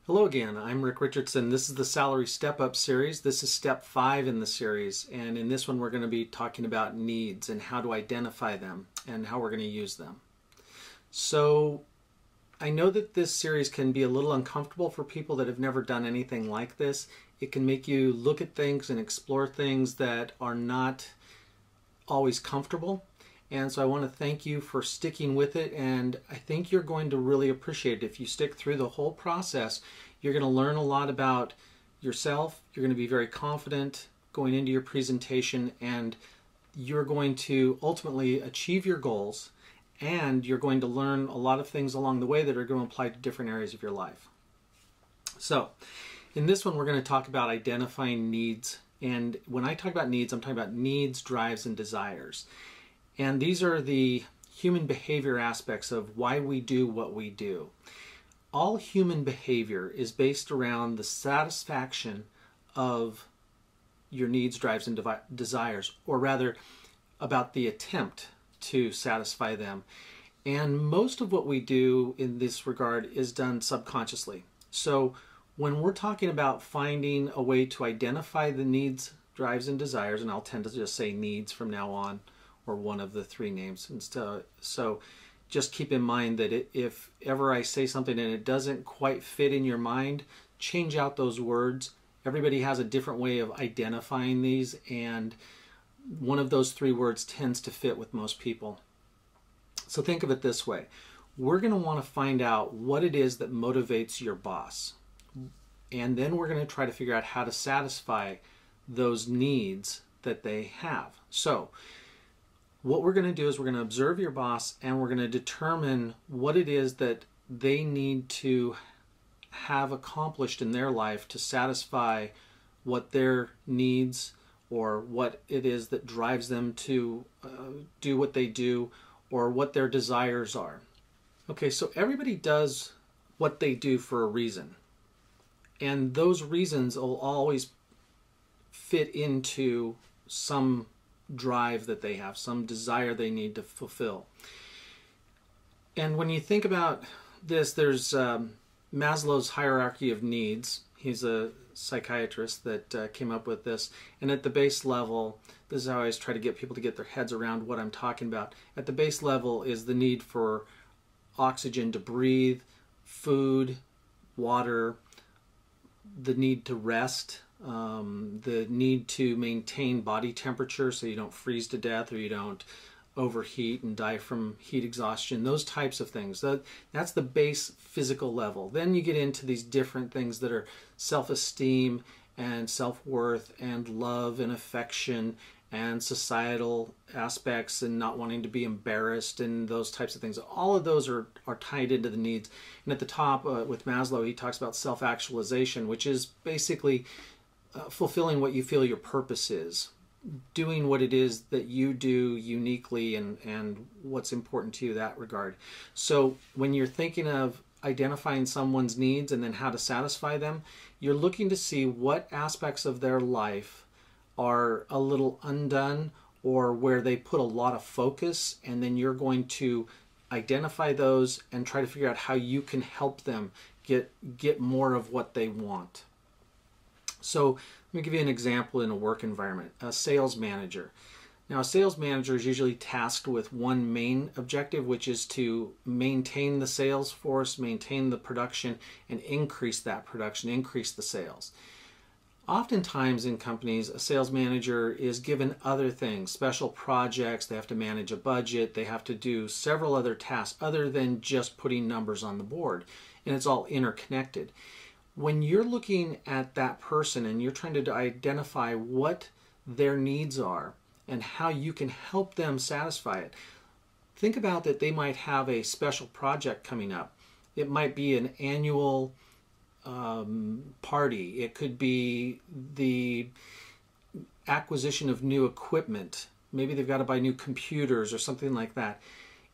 Hello again, I'm Rick Richardson. This is the Salary Step Up series. This is step 5 in the series, and in this one we're going to be talking about needs and how to identify them and how we're going to use them. So I know that this series can be a little uncomfortable for people that have never done anything like this. It can make you look at things and explore things that are not always comfortable. And so I want to thank you for sticking with it, and I think you're going to really appreciate it. If you stick through the whole process, you're going to learn a lot about yourself. You're going to be very confident going into your presentation, and you're going to ultimately achieve your goals, and you're going to learn a lot of things along the way that are going to apply to different areas of your life. So in this one, we're going to talk about identifying needs. And when I talk about needs, I'm talking about needs, drives, and desires. And these are the human behavior aspects of why we do what we do. All human behavior is based around the satisfaction of your needs, drives, and desires, or rather about the attempt to satisfy them. And most of what we do in this regard is done subconsciously. So when we're talking about finding a way to identify the needs, drives, and desires, and I'll tend to just say needs from now on, or one of the three names. So just keep in mind that if ever I say something and it doesn't quite fit in your mind, change out those words. Everybody has a different way of identifying these, and one of those three words tends to fit with most people. So think of it this way. We're going to want to find out what it is that motivates your boss. And then we're going to try to figure out how to satisfy those needs that they have. So what we're going to do is we're going to observe your boss, and we're going to determine what it is that they need to have accomplished in their life to satisfy what their needs, or what it is that drives them to do what they do, or what their desires are. Okay, so everybody does what they do for a reason. And those reasons will always fit into some drive that they have, some desire they need to fulfill. And when you think about this, there's Maslow's hierarchy of needs. He's a psychiatrist that came up with this. And at the base level, this is how I always try to get people to get their heads around what I'm talking about. At the base level is the need for oxygen to breathe, food, water, the need to rest, the need to maintain body temperature so you don't freeze to death or you don't overheat and die from heat exhaustion, those types of things. That's the base physical level. Then you get into these different things that are self-esteem and self-worth and love and affection and societal aspects and not wanting to be embarrassed and those types of things. All of those are tied into the needs. And at the top with Maslow, he talks about self-actualization, which is basically fulfilling what you feel your purpose is, doing what it is that you do uniquely and what's important to you in that regard. So when you're thinking of identifying someone's needs and then how to satisfy them, you're looking to see what aspects of their life are a little undone or where they put a lot of focus, and then you're going to identify those and try to figure out how you can help them get more of what they want. So let me give you an example in a work environment. A sales manager. Now, a sales manager is usually tasked with one main objective, which is to maintain the sales force, maintain the production, and increase that production, increase the sales. Oftentimes in companies, a sales manager is given other things, special projects, they have to manage a budget, they have to do several other tasks other than just putting numbers on the board, and it's all interconnected. When you're looking at that person and you're trying to identify what their needs are and how you can help them satisfy it, think about that they might have a special project coming up. It might be an annual party. It could be the acquisition of new equipment. Maybe they've got to buy new computers or something like that.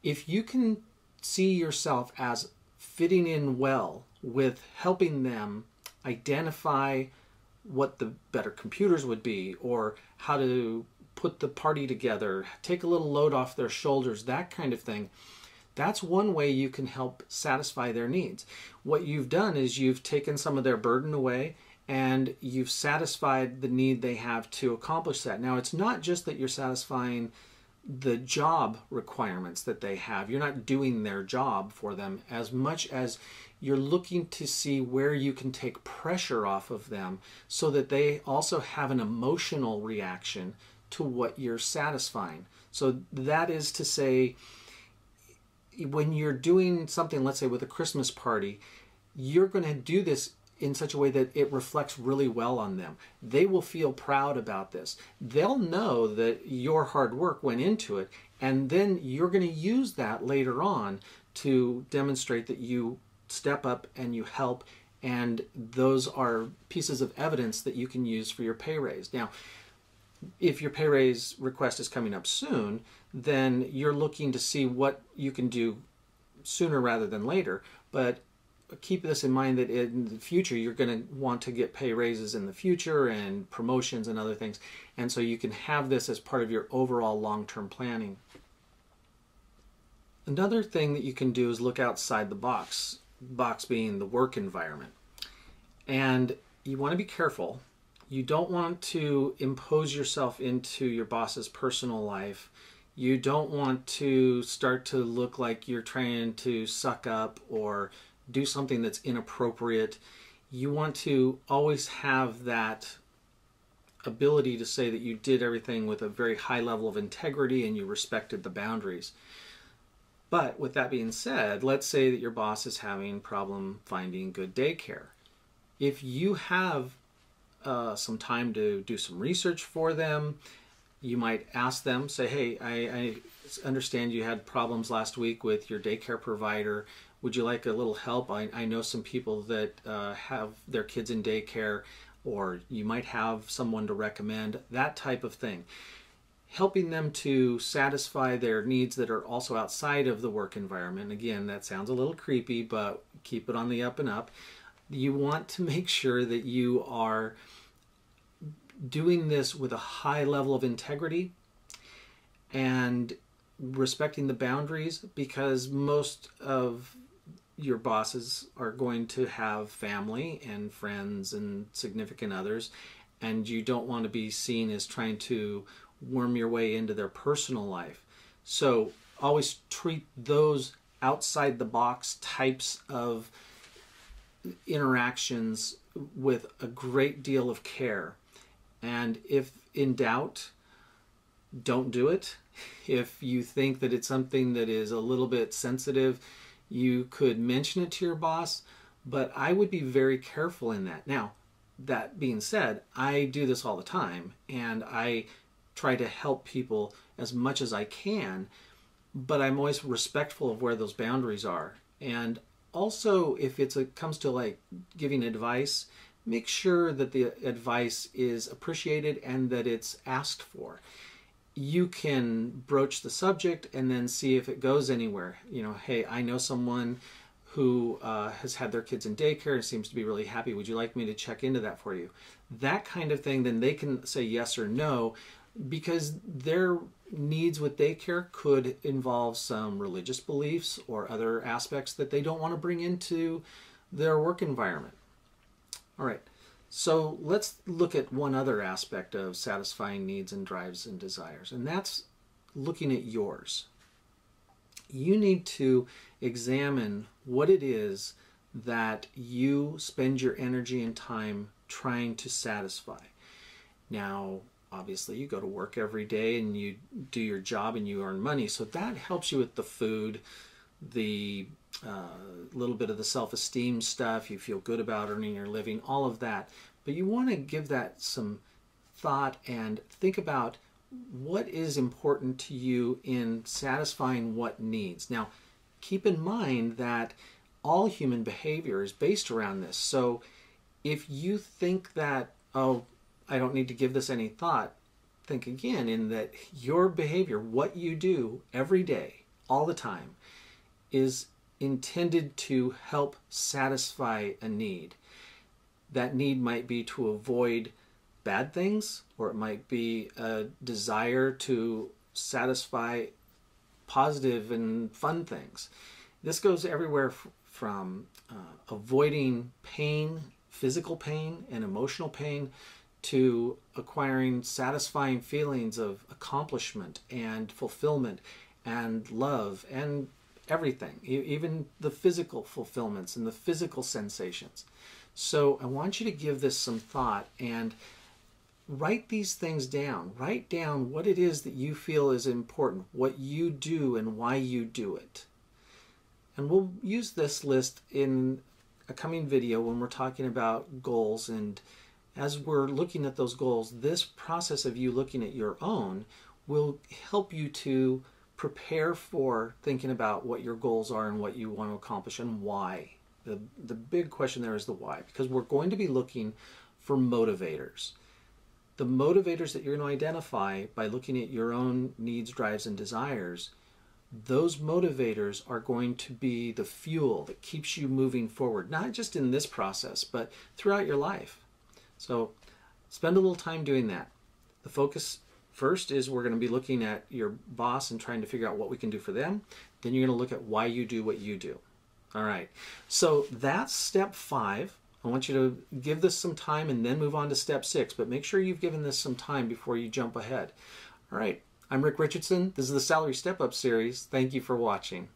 If you can see yourself as fitting in well with helping them identify what the better computers would be, or how to put the party together, take a little load off their shoulders, that kind of thing, That's one way you can help satisfy their needs. What you've done is you've taken some of their burden away and you've satisfied the need they have to accomplish that. Now, it's not just that you're satisfying the job requirements that they have. You're not doing their job for them as much as you're looking to see where you can take pressure off of them so that they also have an emotional reaction to what you're satisfying. So that is to say, when you're doing something, let's say with a Christmas party, you're going to do this in such a way that it reflects really well on them. They will feel proud about this. They'll know that your hard work went into it, and then you're going to use that later on to demonstrate that you step up and you help, and those are pieces of evidence that you can use for your pay raise. Now, if your pay raise request is coming up soon, then you're looking to see what you can do sooner rather than later. But keep this in mind that in the future you're going to want to get pay raises in the future and promotions and other things. And so you can have this as part of your overall long-term planning. Another thing that you can do is look outside the box being the work environment. And you want to be careful. You don't want to impose yourself into your boss's personal life. You don't want to start to look like you're trying to suck up or do something that's inappropriate. You want to always have that ability to say that you did everything with a very high level of integrity and you respected the boundaries. But with that being said, let's say that your boss is having problem finding good daycare. If you have some time to do some research for them, you might ask them, say, hey, I understand you had problems last week with your daycare provider. Would you like a little help? I know some people that have their kids in daycare, or you might have someone to recommend, that type of thing. Helping them to satisfy their needs that are also outside of the work environment. Again, that sounds a little creepy, but keep it on the up and up. You want to make sure that you are doing this with a high level of integrity and respecting the boundaries, because most of your bosses are going to have family and friends and significant others, and you don't want to be seen as trying to worm your way into their personal life. So always treat those outside the box types of interactions with a great deal of care. And if in doubt, don't do it. If you think that it's something that is a little bit sensitive, you could mention it to your boss, but I would be very careful in that. Now, that being said, I do this all the time, and I try to help people as much as I can, but I'm always respectful of where those boundaries are. And also, if it comes to like giving advice, make sure that the advice is appreciated and that it's asked for. You can broach the subject and then see if it goes anywhere. You know, hey, I know someone who has had their kids in daycare and seems to be really happy. Would you like me to check into that for you? That kind of thing, then they can say yes or no, because their needs with daycare could involve some religious beliefs or other aspects that they don't want to bring into their work environment. All right, so let's look at one other aspect of satisfying needs and drives and desires, and that's looking at yours. You need to examine what it is that you spend your energy and time trying to satisfy. Now, obviously, you go to work every day and you do your job and you earn money, so that helps you with the food, the little bit of the self-esteem stuff. You feel good about earning your living, all of that. But you want to give that some thought and think about what is important to you in satisfying what needs. Now, keep in mind that all human behavior is based around this. So if you think that, oh, I don't need to give this any thought, think again in that your behavior, what you do every day, all the time, is intended to help satisfy a need. That need might be to avoid bad things, or it might be a desire to satisfy positive and fun things. This goes everywhere from avoiding pain, physical pain and emotional pain, to acquiring satisfying feelings of accomplishment and fulfillment and love and everything, even the physical fulfillments and the physical sensations. So I want you to give this some thought and write these things down. Write down what it is that you feel is important, what you do and why you do it. And we'll use this list in a coming video when we're talking about goals. And as we're looking at those goals, this process of you looking at your own will help you to prepare for thinking about what your goals are and what you want to accomplish and why. The big question there is the why, because we're going to be looking for motivators. The motivators that you're going to identify by looking at your own needs, drives, and desires, those motivators are going to be the fuel that keeps you moving forward, not just in this process, but throughout your life. So spend a little time doing that. The focus first is we're going to be looking at your boss and trying to figure out what we can do for them. Then you're going to look at why you do what you do. All right. So that's step 5. I want you to give this some time and then move on to step 6, but make sure you've given this some time before you jump ahead. All right. I'm Rick Richardson. This is the Salary Step Up series. Thank you for watching.